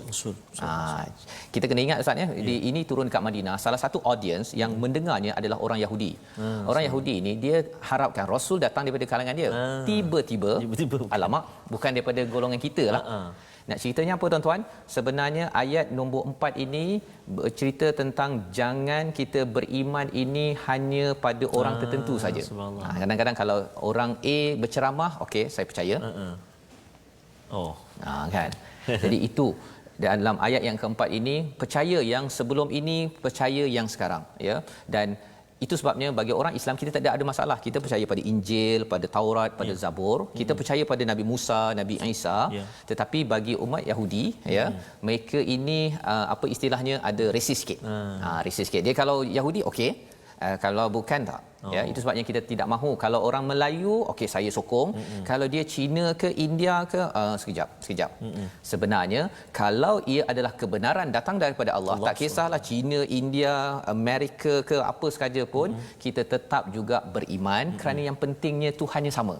Kita kena ingat Ustaz, ya, ini turun kat Madinah. Salah satu audience yang mendengarnya adalah orang Yahudi. Orang Yahudi ini dia harapkan Rasul datang daripada kalangan dia. Tiba-tiba alamak, bukan daripada golongan kita lah. Nak ceritanya apa tuan-tuan? Sebenarnya ayat nombor 4 ini bercerita tentang jangan kita beriman ini hanya pada orang tertentu saja. Kadang-kadang kalau orang A berceramah, okey, saya percaya. Kan. Jadi itu dalam ayat yang keempat ini, percaya yang sebelum ini, percaya yang sekarang, ya. Dan itu sebabnya bagi orang Islam kita tak ada masalah. Kita percaya pada Injil, pada Taurat, pada Zabur. Kita percaya pada Nabi Musa, Nabi Isa. Tetapi bagi umat Yahudi, ya, mereka ini apa istilahnya, ada resist sikit. Resist sikit. Dia kalau Yahudi okey, kalau bukan tak. Ya, itu sebabnya kita tidak mahu kalau orang Melayu, okey, saya sokong. Kalau dia Cina ke India ke, sekejap. Sebenarnya kalau ia adalah kebenaran datang daripada Allah, tak kisahlah Cina, India, Amerika ke apa sahaja pun, kita tetap juga beriman, kerana yang pentingnya Tuhannya sama.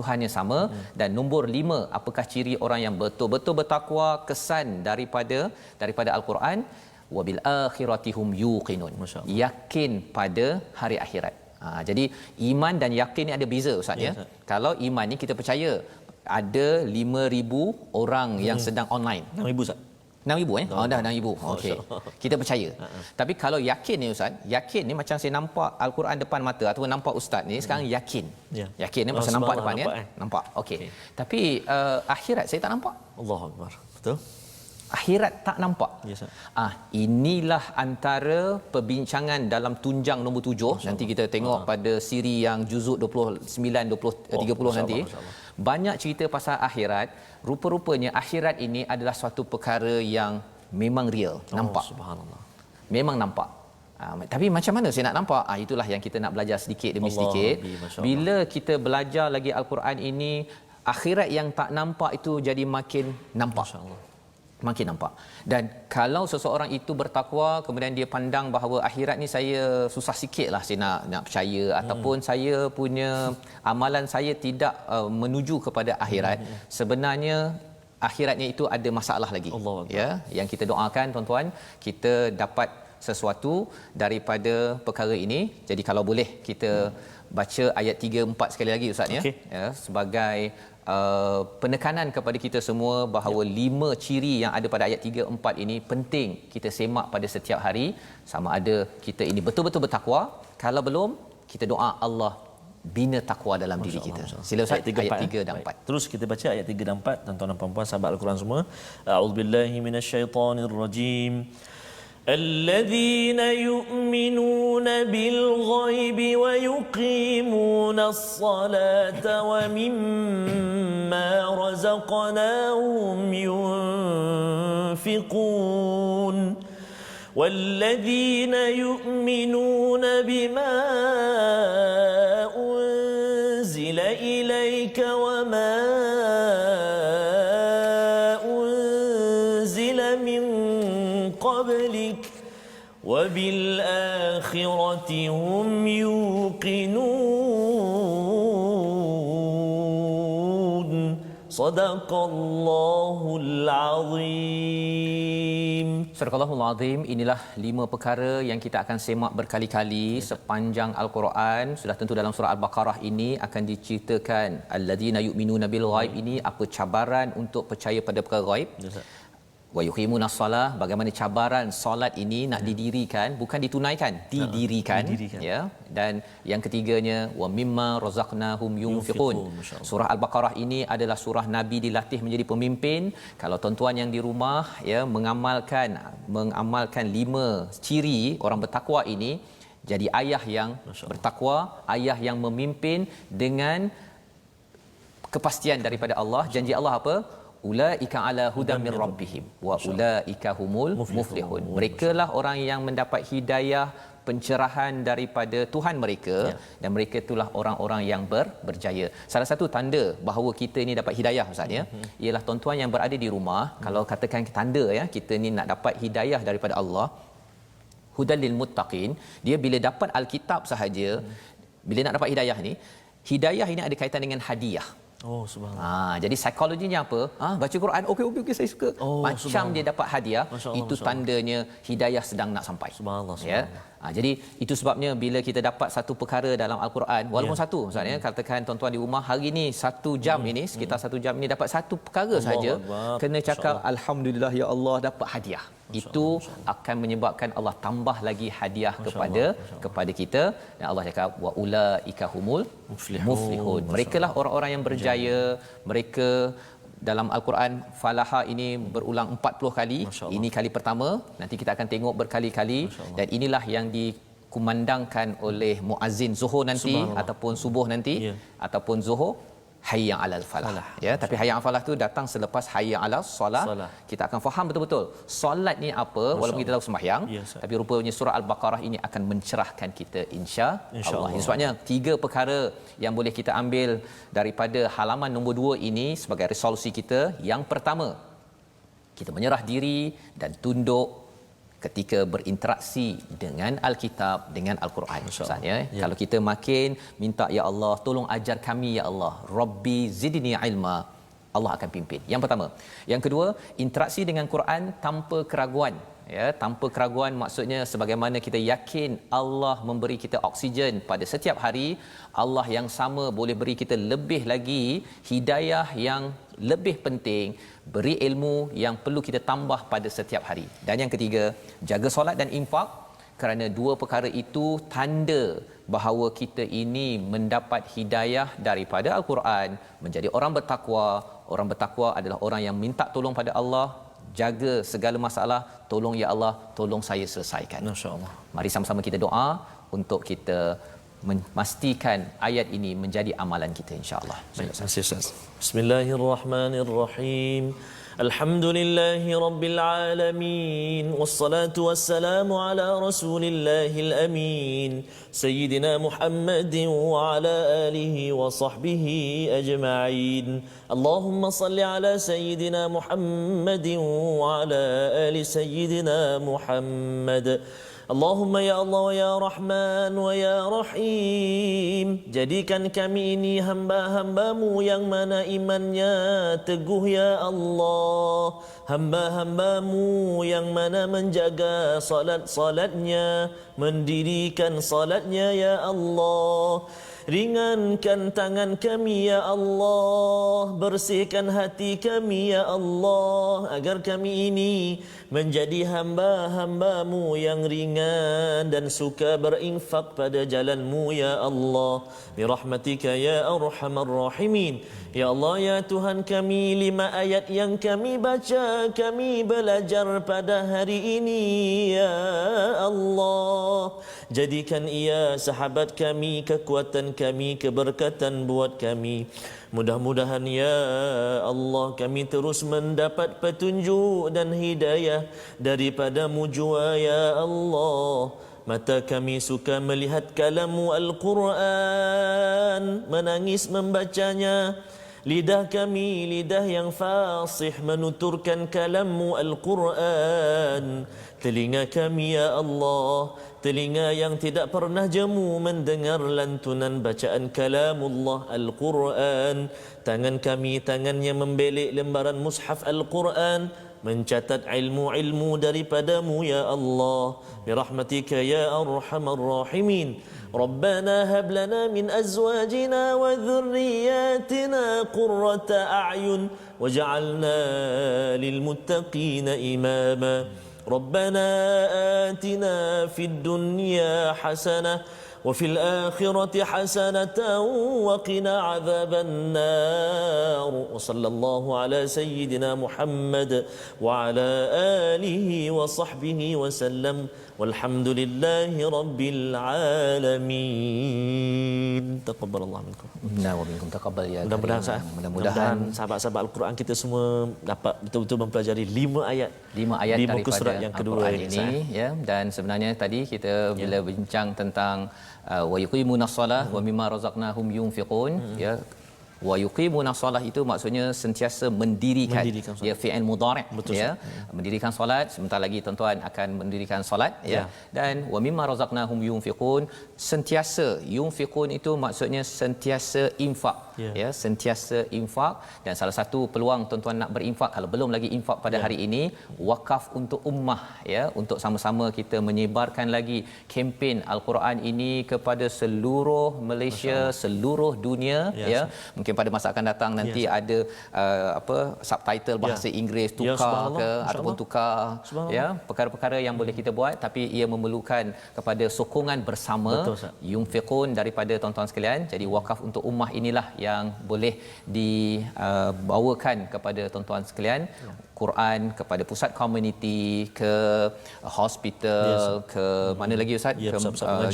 Tuhannya sama. Dan nombor 5, apakah ciri orang yang betul-betul bertakwa? Kesan daripada Al-Quran, wabil akhirati hum yuqinun. Yakin pada hari akhirat. Jadi iman dan yakin ni ada beza Ustaz ya. Kalau iman ni kita percaya ada 5,000 orang yang sedang online. 6,000 Ustaz. 6,000 dah 6,000. Okey. Kita percaya. Tapi kalau yakin ni Ustaz, yakin ni macam saya nampak Al-Quran depan mata ataupun nampak ustaz ni sekarang yakin. Yakin ni masa nampak depan ya. Nampak. Okey. Tapi akhirat saya tak nampak. Allahu akbar. Betul? Akhirat tak nampak. Yes, inilah antara perbincangan dalam tunjang nombor 7. Nanti kita tengok pada siri yang juzuk 29 20 30 nanti. Banyak cerita pasal akhirat. Rupa-rupanya akhirat ini adalah suatu perkara yang memang real, nampak. Subhanallah. Memang nampak. Tapi macam mana saya nak nampak? Itulah yang kita nak belajar sedikit demi sedikit. Bila kita belajar lagi Al-Quran ini, akhirat yang tak nampak itu jadi makin nampak. Makin nampak. Dan kalau seseorang itu bertakwa, kemudian dia pandang bahawa akhirat ni saya susah sikitlah saya nak percaya, ataupun saya punya amalan saya tidak menuju kepada akhirat, sebenarnya akhiratnya itu ada masalah lagi. Ya, yang kita doakan tuan-tuan, kita dapat sesuatu daripada perkara ini. Jadi kalau boleh kita baca ayat 3 4 sekali lagi Ustaz ya, sebagai penekanan kepada kita semua bahawa 5 ciri yang ada pada ayat 3 4 ini penting kita semak pada setiap hari, sama ada kita ini betul-betul bertakwa. Kalau belum, kita doa Allah bina takwa dalam diri kita. Sila Ustaz, ayat 3 dan 4. Terus kita baca ayat 3 dan 4, tuan-tuan dan puan-puan sahabat Al-Quran semua. A'udzubillahi minasyaitonirrajim. الذين يؤمنون بالغيب ويقيمون الصلاة ومما رزقناهم ينفقون والذين يؤمنون بما أنزل إليك وما أنزل من قبلك وبالآخرة هم يوقنون صدق الله العظيم. Sadaqallahul Azim. Inilah 5 perkara yang kita akan semak berkali-kali sepanjang Al-Quran. Sudah tentu dalam surah Al-Baqarah ini akan diceritakan alladzina yu'minuna bil ghaib, ini apa cabaran untuk percaya pada perkara ghaib. Wa yuqimunas salah, bagaimana cabaran solat ini nak didirikan, bukan ditunaikan, didirikan. Ya. Dan yang ketiganya wa mimma razaqnahum yunfiqun. Surah Al-Baqarah ini adalah surah Nabi dilatih menjadi pemimpin. Kalau tuan-tuan yang di rumah ya mengamalkan 5 ciri orang bertakwa ini, jadi ayah yang bertakwa, ayah yang memimpin dengan kepastian daripada Allah. Janji Allah apa? Ulaika ala hudam min rabbihim wa ulaika humul muflihun. Merekalah orang yang mendapat hidayah, pencerahan daripada Tuhan mereka, dan mereka itulah orang-orang yang berjaya. Salah satu tanda bahawa kita ini dapat hidayah Ustaz ya, ialah tuan-tuan yang berada di rumah, kalau katakan tanda ya kita ni nak dapat hidayah daripada Allah, hudal lil muttaqin, dia bila dapat Alkitab sahaja, bila nak dapat hidayah ni, hidayah ini ada kaitan dengan hadiah. Oh subhanallah. Jadi psikologinya apa? Baca Quran, okey saya suka. Macam dia dapat hadiah, itu tandanya hidayah sedang nak sampai. Subhanallah. Ya. Jadi itu sebabnya bila kita dapat satu perkara dalam Al-Quran, walaupun satu maksudnya katakan tuan-tuan di rumah hari ini 1 jam ini, sekitar 1 jam ini dapat satu perkara saja, kena cakap alhamdulillah ya Allah dapat hadiah. Itu akan menyebabkan Allah tambah lagi hadiah kepada kita, dan Allah cakap wa ulaika humul muflihun. Merekalah orang-orang yang berjaya. Mereka dalam Al-Quran falaha ini berulang 40 kali. Ini kali pertama, nanti kita akan tengok berkali-kali, dan inilah yang dikumandangkan oleh muazzin zuhur nanti ataupun subuh nanti ataupun zuhur, hayya 'alal falah. Ya, tapi hayya 'alal falah tu datang selepas hayya 'alas solah. Kita akan faham betul-betul solat ni apa, walaupun kita tahu sembahyang, tapi rupanya surah Al-Baqarah ini akan mencerahkan kita insya-Allah. Sebabnya 3 perkara yang boleh kita ambil daripada halaman nombor 2 ini sebagai resolusi kita. Yang pertama, kita menyerah diri dan tunduk ketika berinteraksi dengan Alkitab, dengan Al-Quran. Misalnya, kalau kita makin minta ya Allah tolong ajar kami ya Allah, Rabbi zidni ilma, Allah akan pimpin. Yang pertama. Yang kedua, interaksi dengan Quran tanpa keraguan. ya, tanpa keraguan, maksudnya sebagaimana kita yakin Allah memberi kita oksigen pada setiap hari, Allah yang sama boleh beri kita lebih lagi hidayah yang lebih penting, beri ilmu yang perlu kita tambah pada setiap hari. Dan yang ketiga, jaga solat dan infak, kerana dua perkara itu tanda bahawa kita ini mendapat hidayah daripada Al-Quran, menjadi orang bertakwa. Orang bertakwa adalah orang yang minta tolong pada Allah, jaga segala masalah, tolong ya Allah, tolong saya selesaikan. Masya-Allah. Mari sama-sama kita doa untuk kita memastikan ayat ini menjadi amalan kita, insya-Allah. Bismillahirrahmanirrahim. Alhamdulillahi rabbil alamin, wassalatu wassalamu ala rasulillahil amin, sayyidina Muhammadin wa ala alihi wa sahbihi ajma'in. Allahumma salli ala sayyidina Muhammadin wa ala ali sayyidina Muhammad. Allahumma ya Allah ya Rahman wa ya Rahim, jadikan kami ini hamba-hambamu yang mana imannya teguh ya Allah, hamba-hambamu yang mana menjaga salat-salatnya, mendirikan salatnya ya Allah. Ringankan tangan kami ya Allah, bersihkan hati kami ya Allah, agar kami ini menjadi hamba-hambamu yang ringan dan suka berinfak pada jalanmu ya Allah. Birahmatika ya arhamar rahimin. Ya Allah ya Tuhan kami, 5 ayat yang kami baca, kami belajar pada hari ini ya Allah. Jadikan ia sahabat kami, kekuatan kami, keberkatan buat kami. Mudah-mudahan ya Allah kami terus mendapat petunjuk dan hidayah daripadamu jua ya Allah. Mata kami suka melihat kalamu Al-Quran, menangis membacanya. Lidah kami lidah yang fasih menuturkan kalamu Al-Quran. Telinga kami ya Allah, telinga yang tidak pernah jemu mendengar lantunan bacaan kalamullah Al-Quran. Tangan kami tangan yang membelik lembaran mushaf Al-Quran, mencatat ilmu-ilmu daripadamu ya Allah. Birahmatika ya arhamar rahimin. Rabbana hab lana min azwajina wa dhurriyyatina qurrata a'yun waj'alna lil muttaqina imama. ربنا آتنا في الدنيا حسنة وفي الآخرة حسنة وقنا عذاب النار. وصلى الله على سيدنا محمد وعلى آله وصحبه وسلم والحمد لله رب العالمين. تقبل الله منكم. Nah, wa minkum taqabbal ya. Mudah-mudahan sahabat-sahabat Al-Quran kita semua dapat betul-betul mempelajari 5 ayat daripada muka surat yang kedua ini ya. Dan sebenarnya tadi kita bila bincang tentang wa yuqimunas solah wa mimma razaqnahum yunfiqun, ya, wa yuqimunas solah itu maksudnya sentiasa mendirikan ya, fi'il mudhari' ya, mendirikan solat. Sebentar lagi tuan-tuan akan mendirikan solat ya. Dan wa mimma razaqnahum yunfiqun, sentiasa yunfiqun itu maksudnya sentiasa infak ya, sentiasa infak. Dan salah satu peluang tuan-tuan nak berinfak, kalau belum lagi infak pada hari ini, wakaf untuk ummah ya, untuk sama-sama kita menyebarkan lagi kempen Al-Quran ini kepada seluruh Malaysia, seluruh dunia ya. Mungkin pada masa akan datang nanti ada subtitle bahasa Inggeris tukar ke ataupun tukar ya, perkara-perkara yang boleh kita buat, tapi ia memerlukan kepada sokongan bersama yunfiqun daripada tuan-tuan sekalian. Jadi wakaf untuk ummah inilah yang boleh dibawakan kepada tuan-tuan sekalian. Quran kepada pusat komuniti, ke hospital, ke mana lagi Ustaz, ke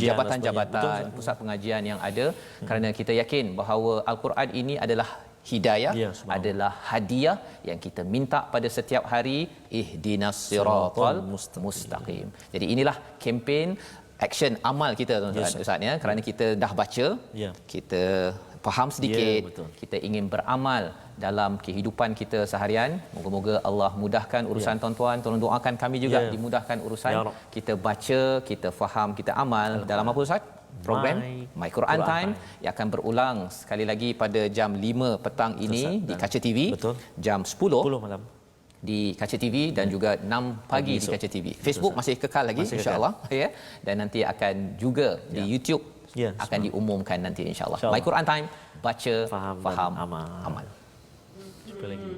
jabatan-jabatan, pusat pengajian yang ada, kerana kita yakin bahawa Al-Quran ini adalah hidayah, adalah hadiah yang kita minta pada setiap hari. Ihdinas siratal mustaqim. Jadi inilah kempen action amal kita tuan-tuan Ustaz ya, kerana kita dah baca, kita faham sedikit, kita ingin beramal dalam kehidupan kita seharian. Moga-moga Allah mudahkan urusan tuan-tuan. Tolong doakan kami juga dimudahkan urusan. Kita baca, kita faham, kita amal dalam apa Ustaz? Program My Quran Time yang akan berulang sekali lagi pada jam 5 petang ini di Kaca TV. Jam 10 malam di Kaca TV dan juga 6 pagi di esok. Kaca TV. Facebook masih kekal lagi Masih insya-Allah ya, dan nanti akan juga di YouTube Ya, akan diumumkan nanti insya-Allah. InsyaAllah. My Quran Time, baca, Faham dan faham, amal. amal. Jumpa lagi.